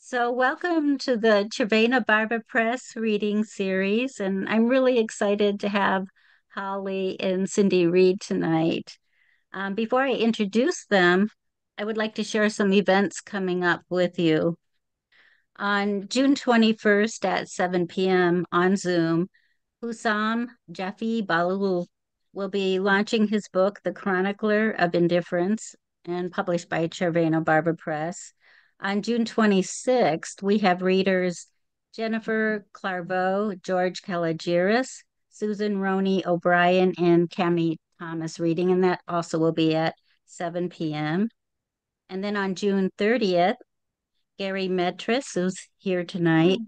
So, welcome to the Červenă Barva Press reading series, and I'm really excited to have Holly and Cindy read tonight. Before I introduce them, I would like to share some events coming up with you. On June 21st at 7 p.m. on Zoom, Hussam Jaffe Balul will be launching his book, The Chronicler of Indifference, and published by Červenă Barva Press. On June 26th, we have readers Jennifer Clairvaux, George Kalogeris, Susan Roney O'Brien, and Cami Thomas reading, and that also will be at 7 p.m. And then on June 30th, Gary Metris, who's here tonight,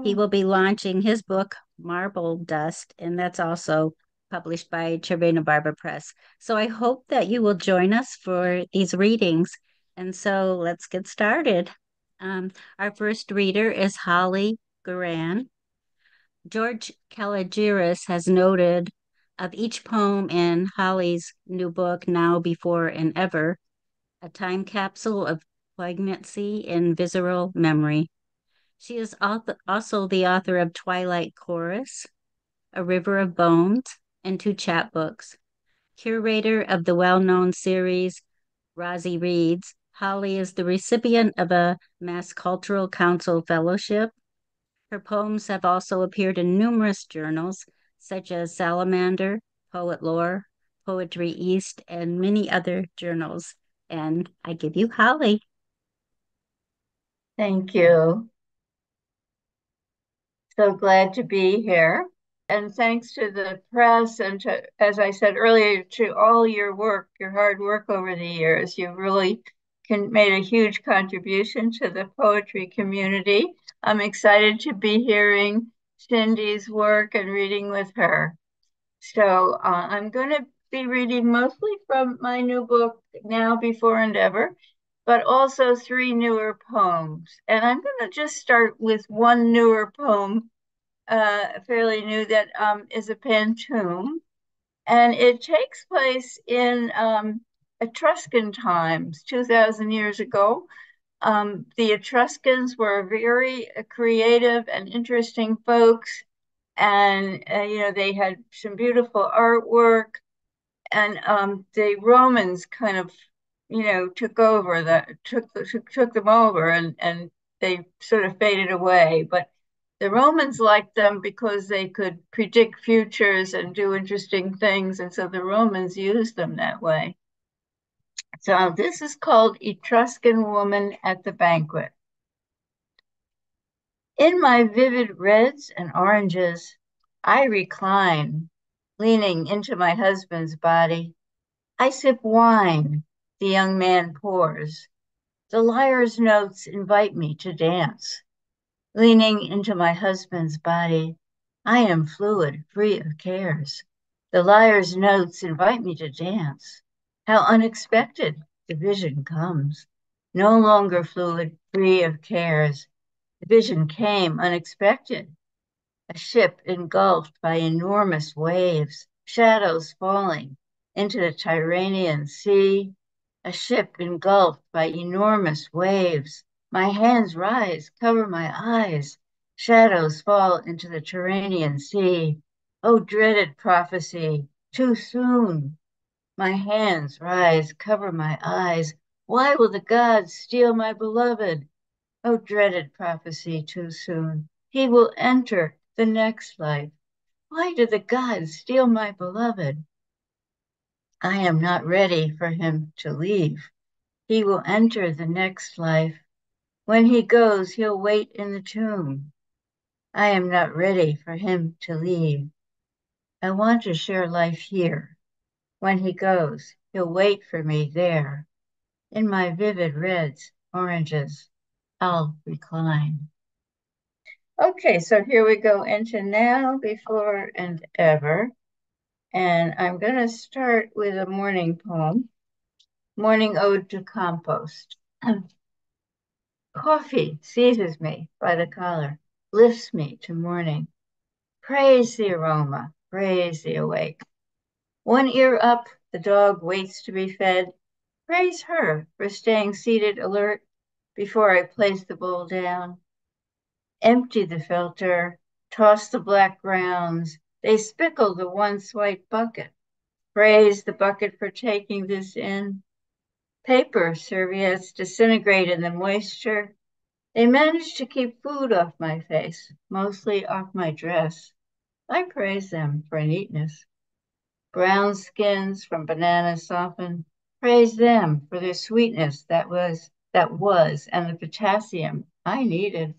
he will be launching his book, Marble Dust, and that's also published by Červenă Barva Press. So I hope that you will join us for these readings. And so let's get started. Our first reader is Holly Guran. George Kalogeris has noted of each poem in Holly's new book, Now, Before, and Ever, a time capsule of poignancy and visceral memory. She is also the author of Twilight Chorus, A River of Bones, and two chapbooks. Curator of the well-known series Roxie Reads, Holly is the recipient of a Mass Cultural Council Fellowship. Her poems have also appeared in numerous journals, such as Salamander, Poet Lore, Poetry East, and many other journals. And I give you Holly. Thank you. So glad to be here. And thanks to the press and to, as I said earlier, to all your work, your hard work over the years. You've really made a huge contribution to the poetry community. I'm excited to be hearing Cindy's work and reading with her. So I'm going to be reading mostly from my new book, Now, Before, and Ever, but also three newer poems. And I'm going to just start with one newer poem, fairly new, that is a pantoum. And it takes place in Etruscan times, 2,000 years ago. The Etruscans were very creative and interesting folks. And, they had some beautiful artwork. And the Romans kind of took over took them over and they sort of faded away. But the Romans liked them because they could predict futures and do interesting things. And so the Romans used them that way. So this is called Etruscan Woman at the Banquet. In my vivid reds and oranges, I recline, leaning into my husband's body. I sip wine, the young man pours. The lyre's notes invite me to dance. Leaning into my husband's body, I am fluid, free of cares. The lyre's notes invite me to dance. How unexpected the vision comes. No longer fluid, free of cares. The vision came unexpected. A ship engulfed by enormous waves, shadows falling into the Tyrrhenian Sea. A ship engulfed by enormous waves. My hands rise, cover my eyes. Shadows fall into the Tyrrhenian Sea. Oh, dreaded prophecy, too soon. My hands rise, cover my eyes. Why will the gods steal my beloved? Oh, dreaded prophecy, too soon. He will enter the next life. Why do the gods steal my beloved? I am not ready for him to leave. He will enter the next life. When he goes, he'll wait in the tomb. I am not ready for him to leave. I want to share life here. When he goes, he'll wait for me there. In my vivid reds, oranges, I'll recline. Okay, so here we go into Now, Before, and Ever. And I'm going to start with a morning poem, Morning Ode to Compost. Coffee seizes me by the collar, lifts me to morning. Praise the aroma, praise the awake. One ear up, the dog waits to be fed. Praise her for staying seated alert. before I place the bowl down. Empty the filter, toss the black grounds. They spickle the once white bucket. Praise the bucket for taking this in. Paper serviettes disintegrate in the moisture. They manage to keep food off my face, mostly off my dress. I praise them for neatness. Brown skins from bananas soften. Praise them for their sweetness that was, and the potassium I needed.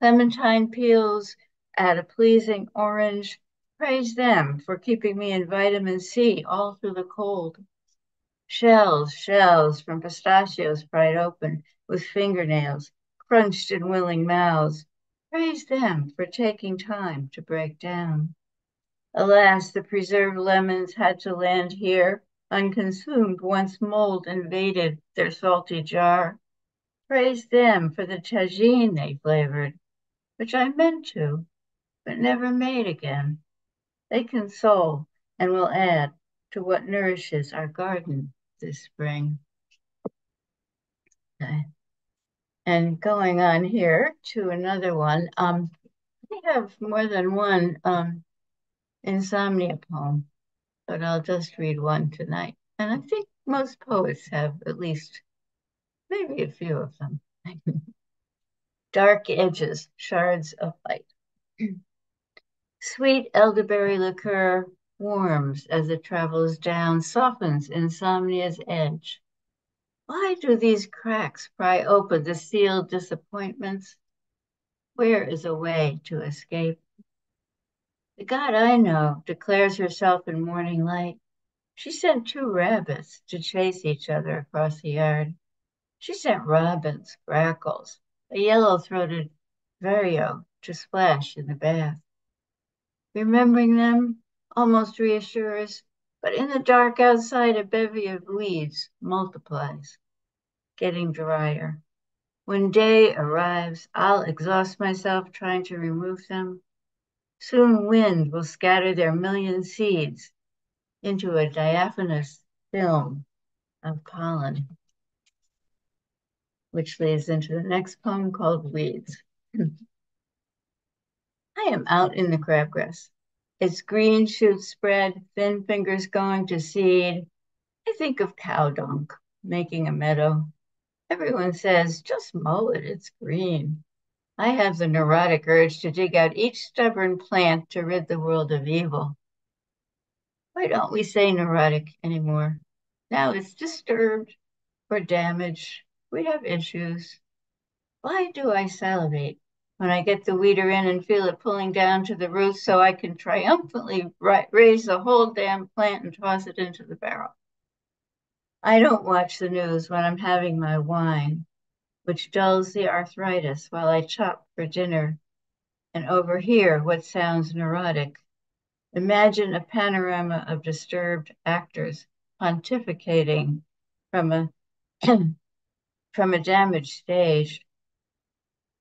Clementine peels add a pleasing orange. Praise them for keeping me in vitamin C all through the cold. Shells from pistachios pried open with fingernails, crunched in willing mouths. Praise them for taking time to break down. Alas, the preserved lemons had to land here, unconsumed once mold invaded their salty jar. Praise them for the tagine they flavored, which I meant to, but never made again. They console and will add to what nourishes our garden this spring. Okay. And going on here to another one, we have more than one insomnia poem, but I'll just read one tonight. And I think most poets have at least maybe a few of them. Dark edges, shards of light. Sweet elderberry liqueur warms as it travels down, softens insomnia's edge. Why do these cracks pry open the sealed disappointments? Where is a way to escape? The God I know declares herself in morning light. She sent two rabbits to chase each other across the yard. She sent robins, grackles, a yellow-throated vireo to splash in the bath. Remembering them almost reassures, but in the dark outside, a bevy of weeds multiplies, getting drier. When day arrives, I'll exhaust myself trying to remove them. Soon wind will scatter their million seeds into a diaphanous film of pollen, which leads into the next poem called Weeds. I am out in the crabgrass. Its green shoots spread, thin fingers going to seed. I think of cow dung, making a meadow. Everyone says, just mow it, it's green. I have the neurotic urge to dig out each stubborn plant to rid the world of evil. Why don't we say neurotic anymore? Now it's disturbed or damaged. We have issues. Why do I salivate when I get the weeder in and feel it pulling down to the roots so I can triumphantly raise the whole damn plant and toss it into the barrel? I don't watch the news when I'm having my wine, which dulls the arthritis while I chop for dinner and overhear what sounds neurotic. Imagine a panorama of disturbed actors pontificating from a from a damaged stage,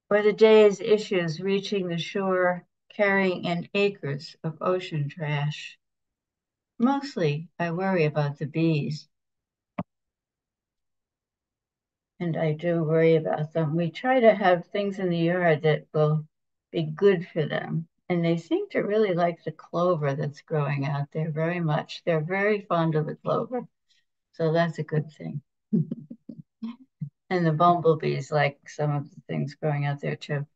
or the day's issues reaching the shore carrying in acres of ocean trash. Mostly, I worry about the bees, and I do worry about them. We try to have things in the yard that will be good for them, and they seem to really like the clover that's growing out there very much. They're very fond of the clover, so that's a good thing. And the bumblebees like some of the things growing out there too.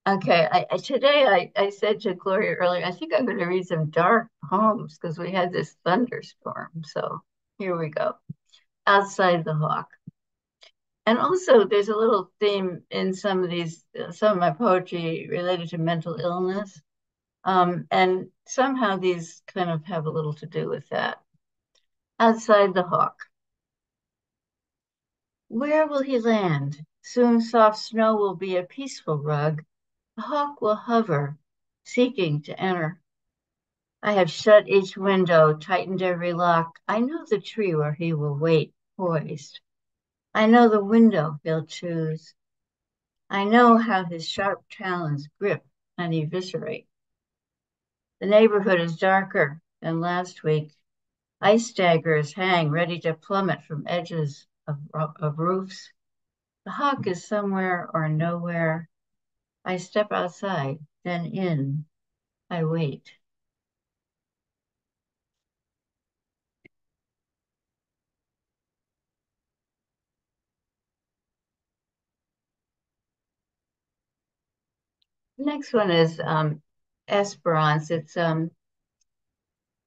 Okay, today I said to Gloria earlier, I think I'm going to read some dark poems because we had this thunderstorm. So here we go. Outside the Hawk. And also there's a little theme in some of my poetry related to mental illness. And somehow these kind of have a little to do with that. Outside the Hawk. Where will he land? Soon soft snow will be a peaceful rug. The hawk will hover, seeking to enter. I have shut each window, tightened every lock. I know the tree where he will wait, poised. I know the window he'll choose. I know how his sharp talons grip and eviscerate. The neighborhood is darker than last week. Ice daggers hang ready to plummet from edges of roofs. The hawk is somewhere or nowhere. I step outside, then in. I wait. The next one is Esperance. It's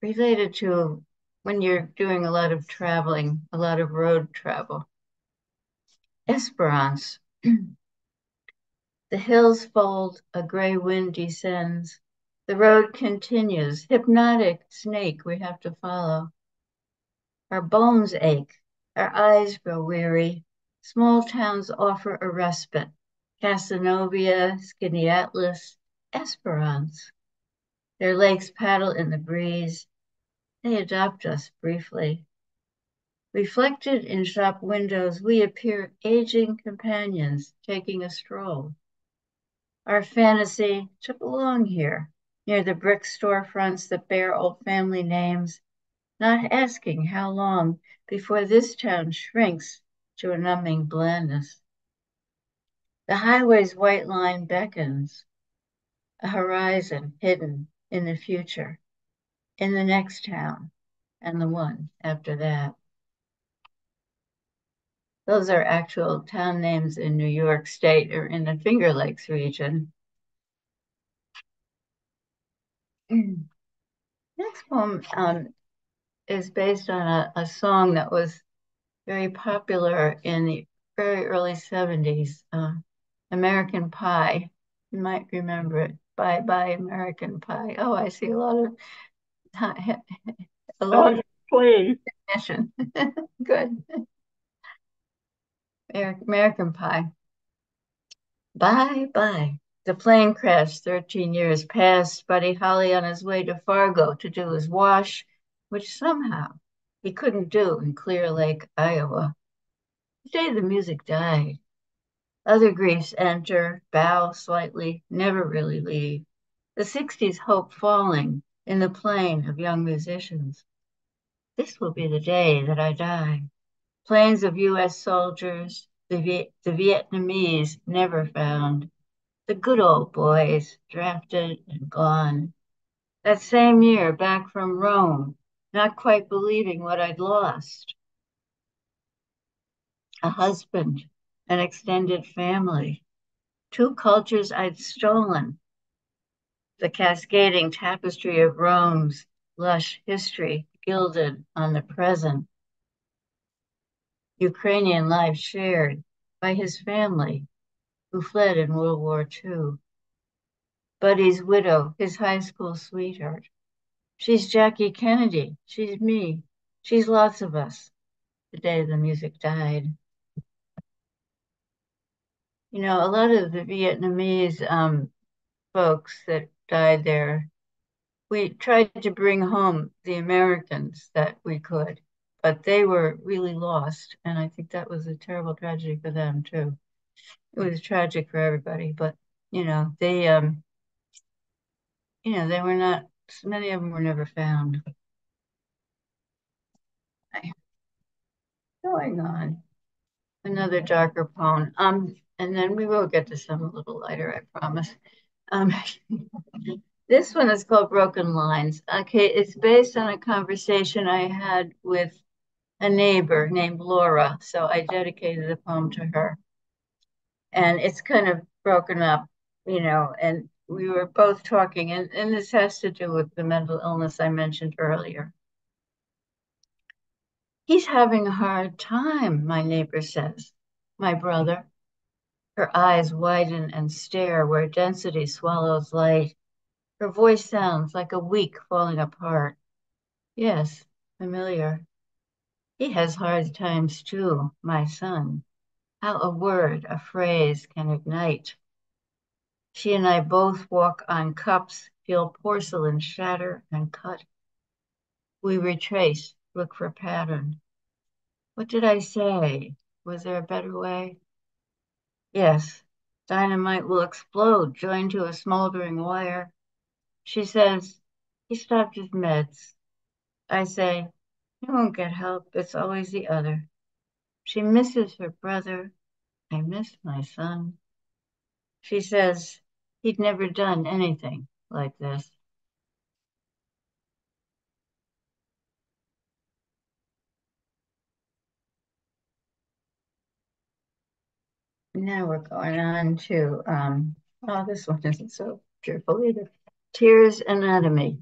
related to when you're doing a lot of traveling, a lot of road travel. Esperance. The hills fold, a gray wind descends. The road continues, hypnotic snake we have to follow. Our bones ache, our eyes grow weary. Small towns offer a respite. Casanova, Skinny Atlas, Esperance. Their lakes paddle in the breeze. They adopt us briefly. Reflected in shop windows, we appear aging companions taking a stroll. Our fantasy to belong here, near the brick storefronts that bear old family names, not asking how long before this town shrinks to a numbing blandness. The highway's white line beckons, a horizon hidden in the future, in the next town, and the one after that. Those are actual town names in New York State or in the Finger Lakes region. Next poem is based on a song that was very popular in the very early 70s, American Pie. You might remember it. Bye Bye American Pie. Oh, I see a lot of a lot of Please. recognition. Good. American Pie. Bye bye. The plane crashed 13 years past. Buddy Holly on his way to Fargo to do his wash, which somehow he couldn't do in Clear Lake, Iowa. The day the music died. Other griefs enter, bow slightly, never really leave. The 60s hope falling in the plain of young musicians. This will be the day that I die. Planes of U.S. soldiers, the Vietnamese never found. The good old boys drafted and gone. That same year, back from Rome, not quite believing what I'd lost. A husband, an extended family, two cultures I'd stolen. The cascading tapestry of Rome's lush history gilded on the present. Ukrainian life shared by his family who fled in World War II. Buddy's widow, his high school sweetheart. She's Jackie Kennedy. She's me. She's lots of us. The day the music died. You know, a lot of the Vietnamese folks that died there, we tried to bring home the Americans that we could, but they were really lost. And I think that was a terrible tragedy for them too. It was tragic for everybody, but they were not, many of them were never found. Going on. Another darker poem. And then we will get to some a little lighter, I promise. Um, this one is called Broken Lines. Okay, it's based on a conversation I had with a neighbor named Laura, so I dedicated the poem to her. And it's kind of broken up, and we were both talking, and this has to do with the mental illness I mentioned earlier. He's having a hard time, my neighbor says. My brother. Her eyes widen and stare where density swallows light. Her voice sounds like a week falling apart. Yes, familiar. He has hard times too, my son. How a word, a phrase can ignite. She and I both walk on cups, feel porcelain shatter and cut. We retrace, look for pattern. What did I say? Was there a better way? Yes, dynamite will explode, joined to a smoldering wire. She says, he stopped his meds. I say, he won't get help. It's always the other. She misses her brother. I miss my son. She says he'd never done anything like this. Now we're going on to, oh, this one isn't so cheerful either. Tears Anatomy.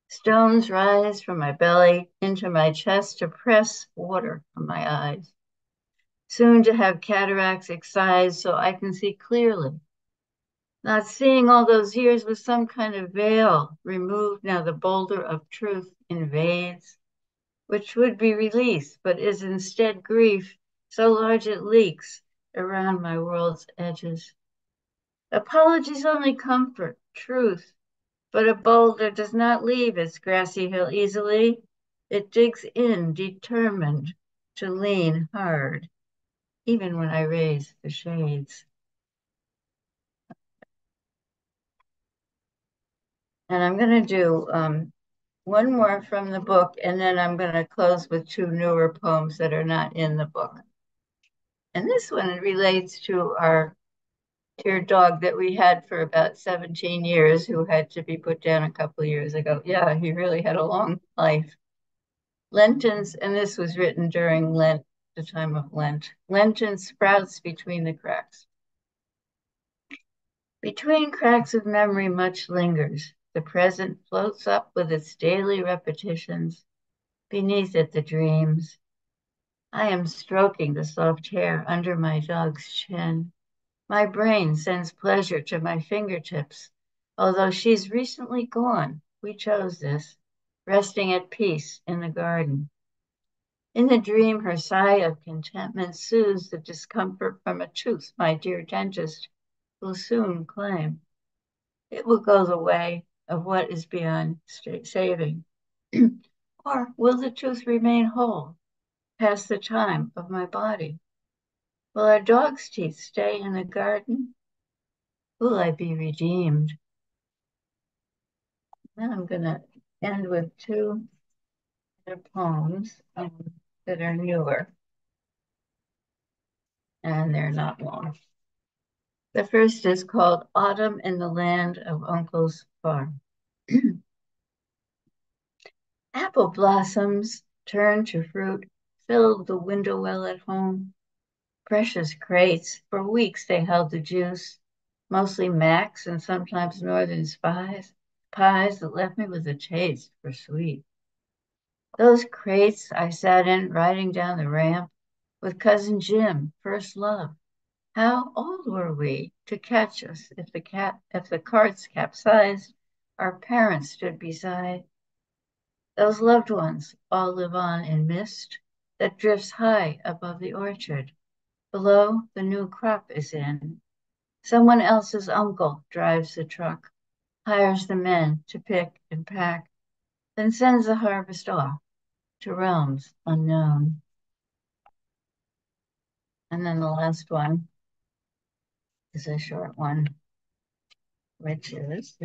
Stones rise from my belly into my chest to press water from my eyes. Soon to have cataracts excised so I can see clearly. Not seeing all those years with some kind of veil removed, now the boulder of truth invades, which would be release, but is instead grief, so large it leaks around my world's edges. Apologies only comfort, truth, but a boulder does not leave its grassy hill easily. It digs in, determined to lean hard, even when I raise the shades. And I'm going to do one more from the book, and then I'm going to close with two newer poems that are not in the book. And this one relates to our dear dog that we had for about 17 years, who had to be put down a couple of years ago. Yeah, he really had a long life. Lentils, and this was written during Lent, the time of Lent. Lenten sprouts between the cracks. Between cracks of memory, much lingers. The present floats up with its daily repetitions. Beneath it, the dreams. I am stroking the soft hair under my dog's chin. My brain sends pleasure to my fingertips. Although she's recently gone, we chose this, resting at peace in the garden. In the dream, her sigh of contentment soothes the discomfort from a tooth my dear dentist will soon claim. It will go the way of what is beyond saving. Or will the tooth remain whole past the time of my body? Will our dog's teeth stay in the garden? Will I be redeemed? Then I'm going to end with two poems that are newer, and they're not long. The first is called Autumn in the Land of Uncle's Farm. Apple blossoms turned to fruit, filled the window well at home. Precious crates, for weeks they held the juice, mostly Macs and sometimes Northern pies that left me with a taste for sweet. Those crates I sat in riding down the ramp with cousin Jim, first love. How old were we to catch us if the carts capsized, our parents stood beside? Those loved ones all live on in mist that drifts high above the orchard. Below, the new crop is in. Someone else's uncle drives the truck, hires the men to pick and pack, then sends the harvest off to realms unknown. And then the last one is a short one, which is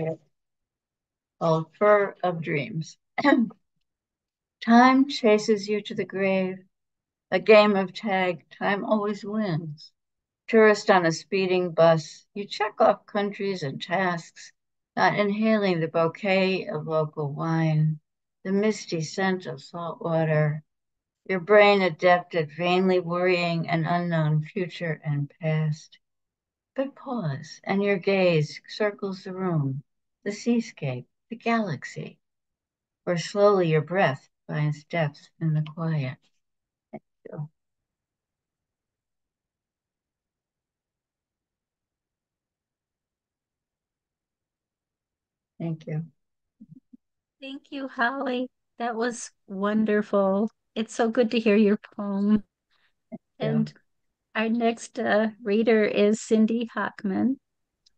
called Fur of Dreams. Time chases you to the grave, a game of tag, time always wins. Tourist on a speeding bus, you check off countries and tasks, not inhaling the bouquet of local wine, the misty scent of salt water, your brain adept at vainly worrying an unknown future and past. But pause, and your gaze circles the room, the seascape, the galaxy, where slowly your breath finds depth in the quiet. So, thank you. Thank you, Holly. That was wonderful. It's so good to hear your poem. Yeah. And our next reader is Cindy Hochman.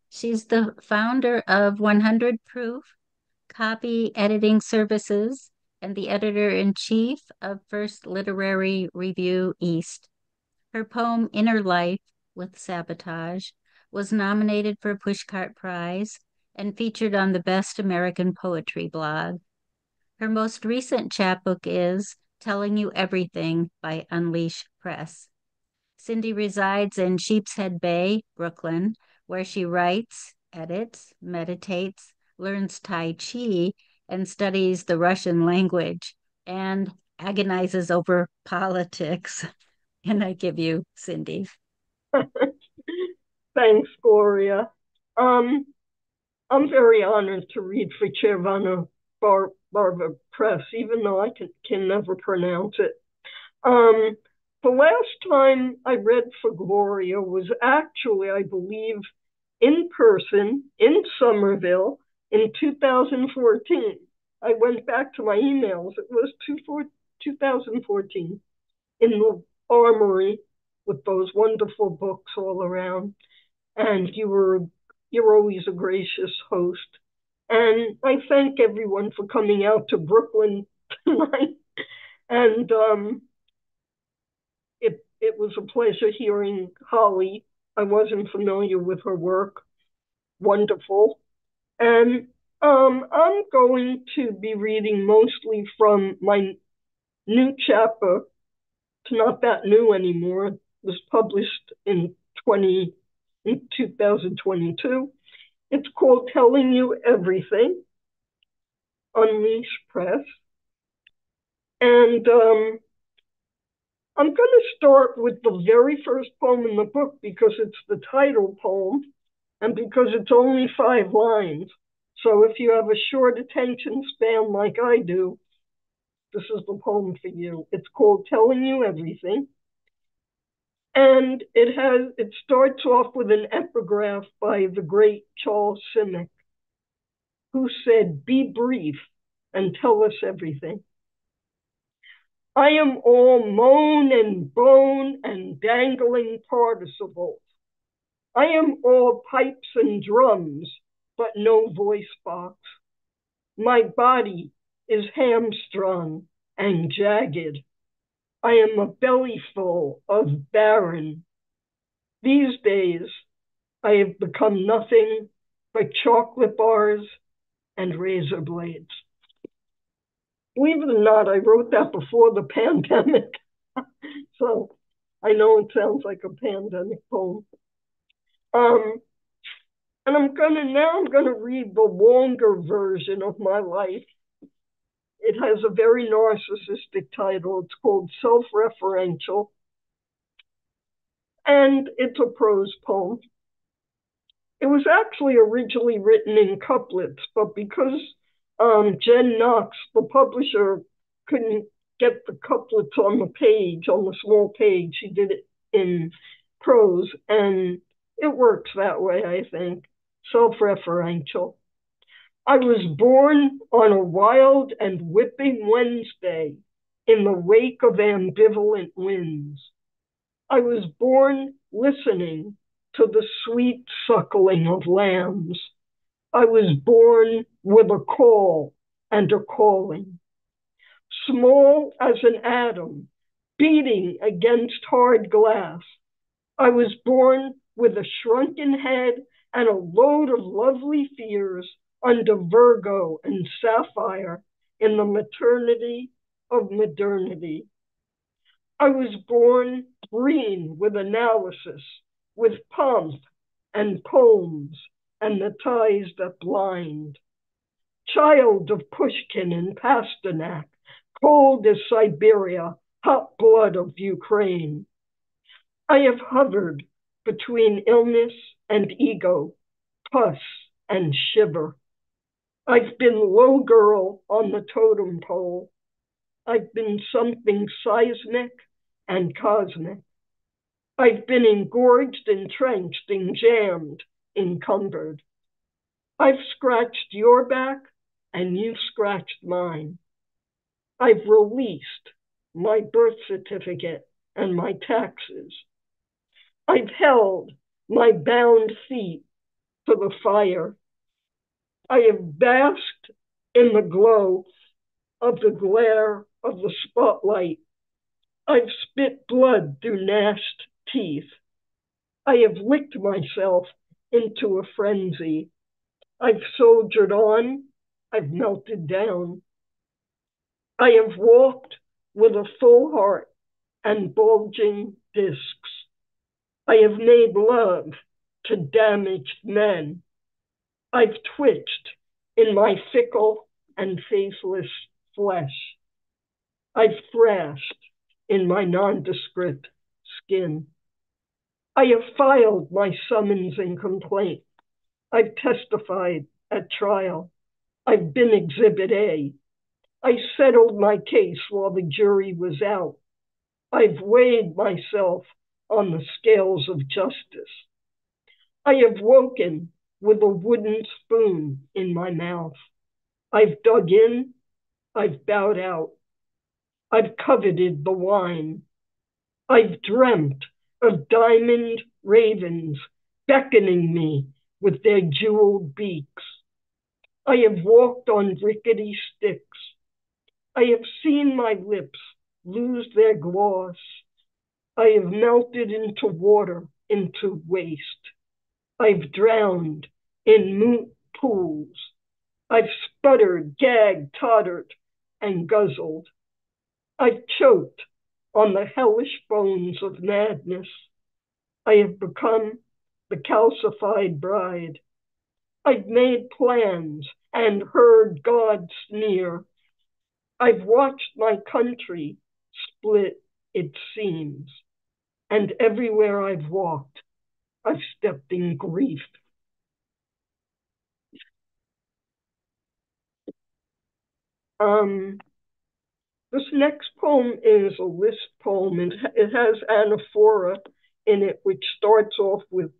She's the founder of 100 Proof Copy Editing Services and the editor-in-chief of First Literary Review East. Her poem Inner Life with Sabotage was nominated for a Pushcart Prize and featured on the Best American Poetry blog. Her most recent chapbook is Telling You Everything by Unleash Press. Cindy resides in Sheepshead Bay, Brooklyn, where she writes, edits, meditates, learns Tai Chi, and studies the Russian language, and agonizes over politics. And I give you Cindy. Thanks, Gloria. Um, I'm very honored to read for Červenă Barva Press, even though I can never pronounce it. The last time I read for Gloria was actually, I believe, in person in Somerville in 2014. I went back to my emails. It was 2014 in the Armory with those wonderful books all around. And you're always a gracious host. And I thank everyone for coming out to Brooklyn tonight. And it was a pleasure hearing Holly. I wasn't familiar with her work. Wonderful. And I'm going to be reading mostly from my new chapbook. It's not that new anymore. It was published in 2022. It's called Telling You Everything, Unleash Press. And I'm going to start with the very first poem in the book because it's the title poem and because it's only 5 lines. So if you have a short attention span like I do, this is the poem for you. It's called Telling You Everything. And it starts off with an epigraph by the great Charles Simic, who said, "Be brief and tell us everything. I am all moan and bone and dangling participles. I am all pipes and drums, but no voice box. My body is hamstrung and jagged. I am a bellyful of barren. These days, I have become nothing but chocolate bars and razor blades." Believe it or not, I wrote that before the pandemic. So I know it sounds like a pandemic poem. And I'm gonna read the longer version of my life. It has a very narcissistic title. It's called Self-Referential. And it's a prose poem. It was actually originally written in couplets, but because Jen Knox, the publisher, couldn't get the couplets on the page, on the small page, she did it in prose, and it works that way, I think. Self-referential. I was born on a wild and whipping Wednesday in the wake of ambivalent winds. I was born listening to the sweet suckling of lambs. I was born with a call and a calling. Small as an atom, beating against hard glass. I was born with a shrunken head and a load of lovely fears under Virgo and Sapphire in the maternity of modernity. I was born green with analysis, with pomp and poems and the ties that blind. Child of Pushkin and Pasternak, cold as Siberia, hot blood of Ukraine. I have hovered between illness and ego, pus and shiver. I've been low girl on the totem pole. I've been something seismic and cosmic. I've been engorged, entrenched, enjammed, encumbered. I've scratched your back and you've scratched mine. I've released my birth certificate and my taxes. I've held my bound feet to the fire. I have basked in the glow of the glare of the spotlight. I've spit blood through gnashed teeth. I have licked myself into a frenzy. I've soldiered on. I've melted down. I have walked with a full heart and bulging discs. I have made love to damaged men. I've twitched in my fickle and faithless flesh. I've thrashed in my nondescript skin. I have filed my summons and complaint. I've testified at trial. I've been Exhibit A. I settled my case while the jury was out. I've weighed myself on the scales of justice. I have woken with a wooden spoon in my mouth. I've dug in, I've bowed out. I've coveted the wine. I've dreamt of diamond ravens beckoning me with their jeweled beaks. I have walked on rickety sticks. I have seen my lips lose their gloss. I have melted into water, into waste. I've drowned in moot pools. I've sputtered, gagged, tottered, and guzzled. I've choked on the hellish bones of madness. I have become the calcified bride. I've made plans and heard God sneer. I've watched my country split its seams, and everywhere I've walked, I've stepped in grief. This next poem is a list poem, and it has anaphora in it, which starts off with,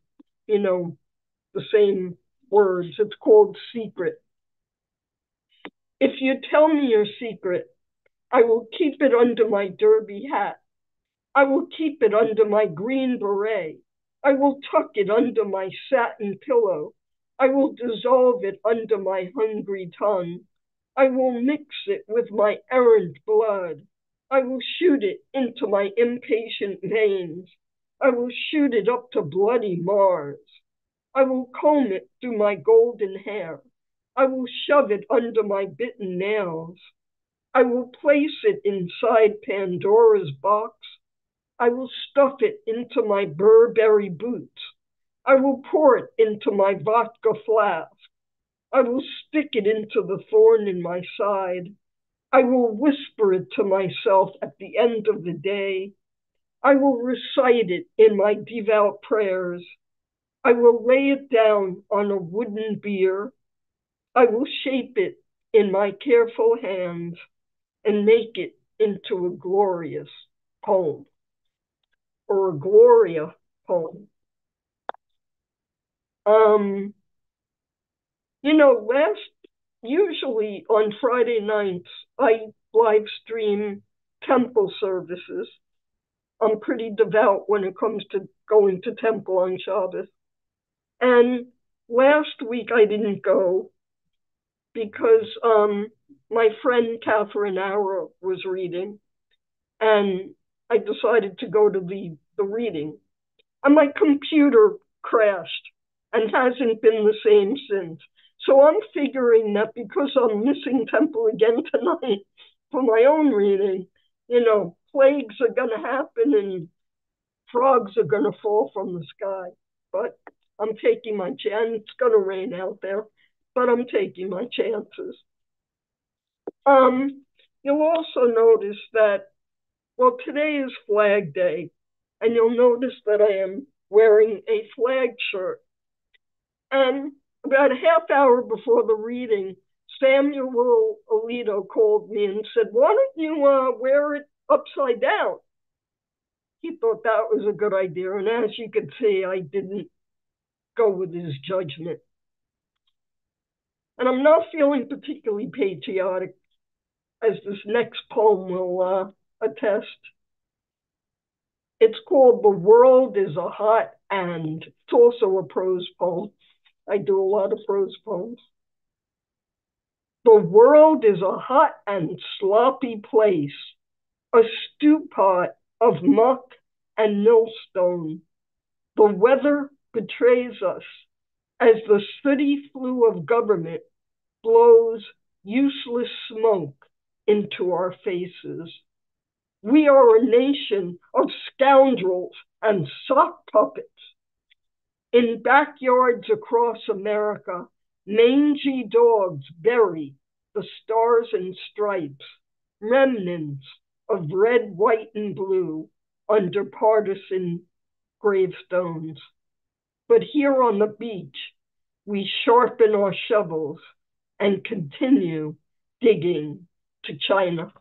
the same words. It's called Secret. If you tell me your secret, I will keep it under my derby hat. I will keep it under my green beret. I will tuck it under my satin pillow. I will dissolve it under my hungry tongue. I will mix it with my errant blood. I will shoot it into my impatient veins. I will shoot it up to bloody Mars. I will comb it through my golden hair. I will shove it under my bitten nails. I will place it inside Pandora's box. I will stuff it into my Burberry boots. I will pour it into my vodka flask. I will stick it into the thorn in my side. I will whisper it to myself at the end of the day. I will recite it in my devout prayers. I will lay it down on a wooden bier. I will shape it in my careful hands and make it into a glorious poem, or a Gloria poem. Usually on Friday nights, I live stream temple services. I'm pretty devout when it comes to going to temple on Shabbos. And last week I didn't go because my friend Catherine Arrow was reading, and I decided to go to the reading. And my computer crashed and hasn't been the same since. So I'm figuring that because I'm missing temple again tonight for my own reading, plagues are going to happen and frogs are going to fall from the sky. But I'm taking my chance. It's going to rain out there, but I'm taking my chances. You'll also notice that, today is Flag Day, and you'll notice that I am wearing a flag shirt. And about a half hour before the reading, Samuel Alito called me and said, "Why don't you wear it upside down?" He thought that was a good idea, and as you can see, I didn't go with his judgment. And I'm not feeling particularly patriotic, as this next poem will attest. It's called The World is a Hot And. It's also a prose poem. I do a lot of prose poems. The world is a hot and sloppy place, a stew pot of muck and millstone. The weather betrays us as the sooty flue of government blows useless smoke into our faces. We are a nation of scoundrels and sock puppets. In backyards across America, mangy dogs bury the stars and stripes, remnants of red, white, and blue under partisan gravestones. But here on the beach, we sharpen our shovels and continue digging to China.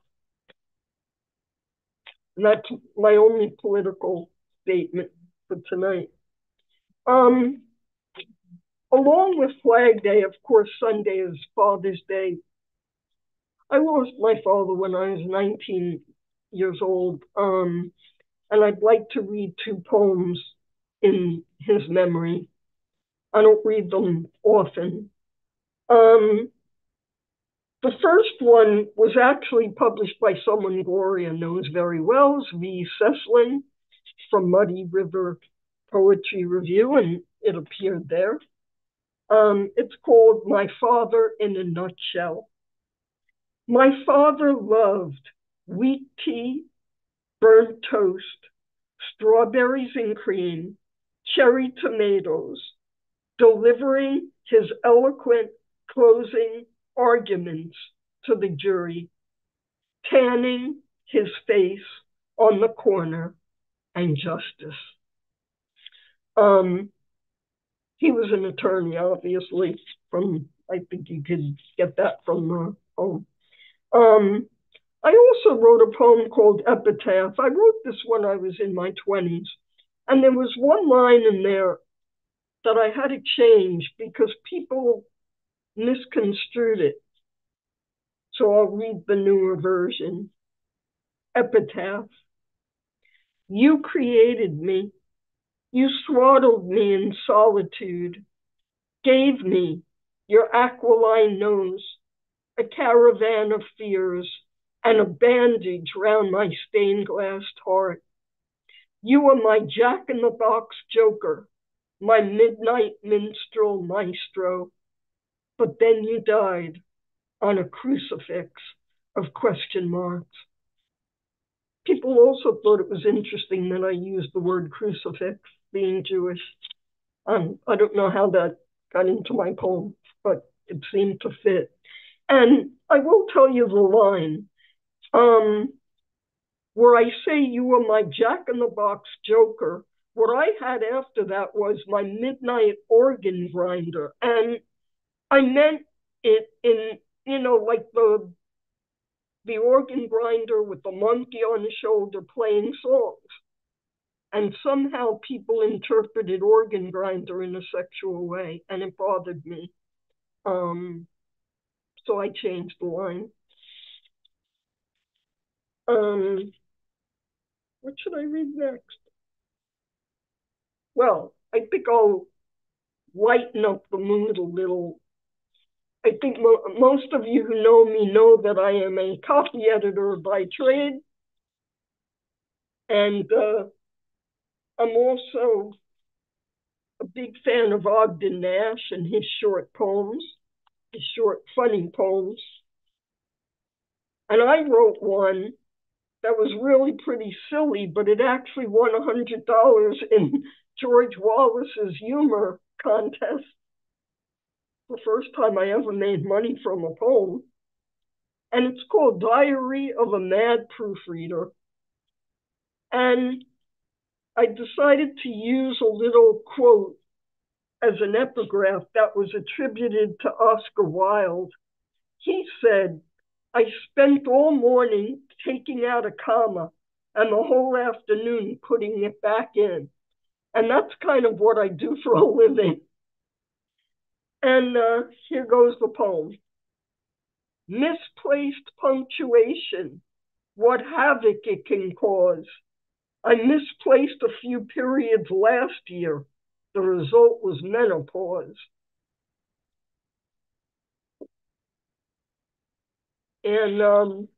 And that's my only political statement for tonight. Along with Flag Day, of course, Sunday is Father's Day. I lost my father when I was 19 years old, and I'd like to read two poems in his memory. I don't read them often. The first one was actually published by someone Gloria knows very well, V. Seslin, from Muddy River Poetry Review, and it appeared there. It's called My Father in a Nutshell. My father loved wheat tea, burnt toast, strawberries and cream, cherry tomatoes, delivering his eloquent closing arguments to the jury, tanning his face on the corner, and justice. He was an attorney, obviously, I think you could get that from the poem. I also wrote a poem called Epitaph. I wrote this when I was in my 20s, and there was one line in there that I had to change because people misconstrued it. So I'll read the newer version. Epitaph. You created me. You swaddled me in solitude, gave me your aquiline nose, a caravan of fears, and a bandage round my stained-glassed heart. You were my jack-in-the-box joker, my midnight minstrel maestro. But then you died on a crucifix of question marks. People also thought it was interesting that I used the word crucifix, being Jewish. I don't know how that got into my poem, but it seemed to fit. And I will tell you the line, where I say you were my jack-in-the-box joker, what I had after that was my midnight organ grinder. And I meant it in, like the organ grinder with the monkey on the shoulder playing songs. And somehow people interpreted organ grinder in a sexual way, and it bothered me. So I changed the line. What should I read next? Well, I think I'll lighten up the mood a little. I think most of you who know me know that I am a copy editor by trade. And I'm also a big fan of Ogden Nash and his short poems, his short, funny poems. And I wrote one that was really pretty silly, but it actually won $100 in George Wallace's humor contest. The first time I ever made money from a poem. And it's called Diary of a Mad Proofreader. And I decided to use a little quote as an epigraph that was attributed to Oscar Wilde. He said, I spent all morning taking out a comma and the whole afternoon putting it back in. And that's kind of what I do for a living. And here goes the poem. Misplaced punctuation, what havoc it can cause. I misplaced a few periods last year. The result was menopause. And although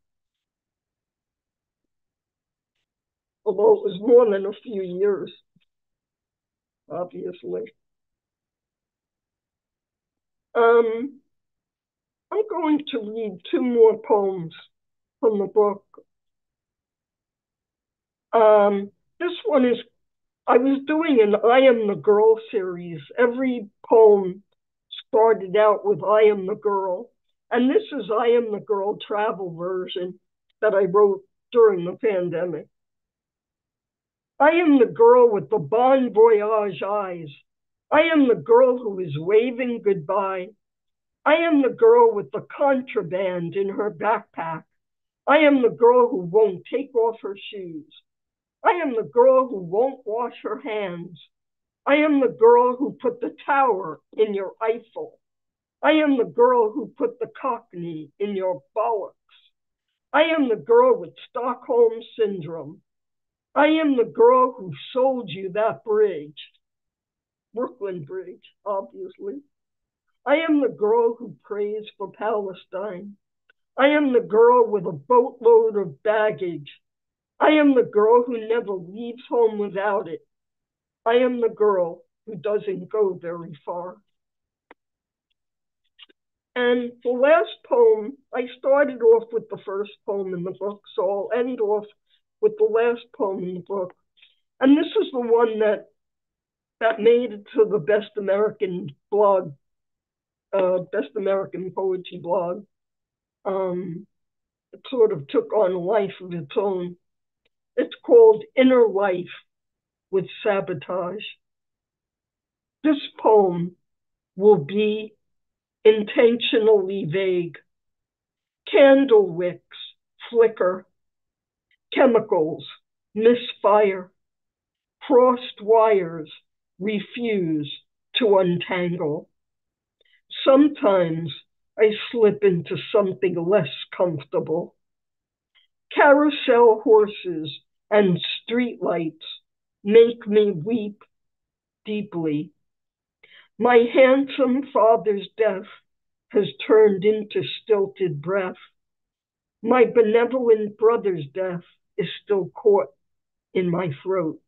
it was more than a few years, obviously. I'm going to read two more poems from the book. This one is, I was doing an I Am the Girl series. Every poem started out with I Am the Girl. And this is I Am the Girl travel version that I wrote during the pandemic. I am the girl with the bon voyage eyes. I am the girl who is waving goodbye. I am the girl with the contraband in her backpack. I am the girl who won't take off her shoes. I am the girl who won't wash her hands. I am the girl who put the tower in your Eiffel. I am the girl who put the cockney in your bollocks. I am the girl with Stockholm syndrome. I am the girl who sold you that bridge. Brooklyn Bridge, obviously. I am the girl who prays for Palestine. I am the girl with a boatload of baggage. I am the girl who never leaves home without it. I am the girl who doesn't go very far. And the last poem, I started off with the first poem in the book, so I'll end off with the last poem in the book. And this is the one that made it to the Best American blog, Best American Poetry blog. It sort of took on a life of its own. It's called Inner Life with Sabotage. This poem will be intentionally vague. Candle wicks flicker, chemicals misfire, crossed wires refuse to untangle. Sometimes I slip into something less comfortable. Carousel horses and streetlights make me weep deeply. My handsome father's death has turned into stilted breath. My benevolent brother's death is still caught in my throat.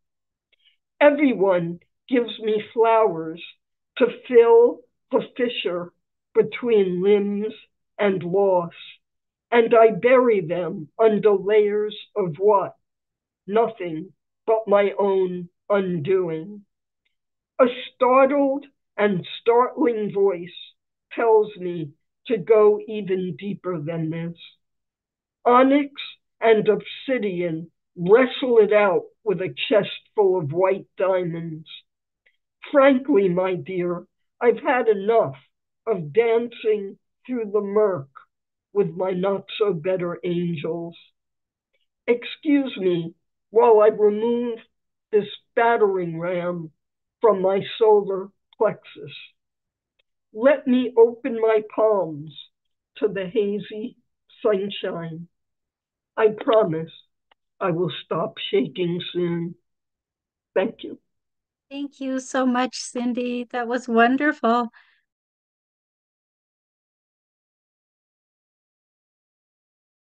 Everyone gives me flowers to fill the fissure between limbs and loss, and I bury them under layers of what? Nothing but my own undoing. A startled and startling voice tells me to go even deeper than this. Onyx and obsidian wrestle it out with a chest full of white diamonds. Frankly, my dear, I've had enough of dancing through the murk with my not so better angels. Excuse me while I remove this battering ram from my solar plexus. Let me open my palms to the hazy sunshine. I promise I will stop shaking soon. Thank you. Thank you so much, Cindy. That was wonderful.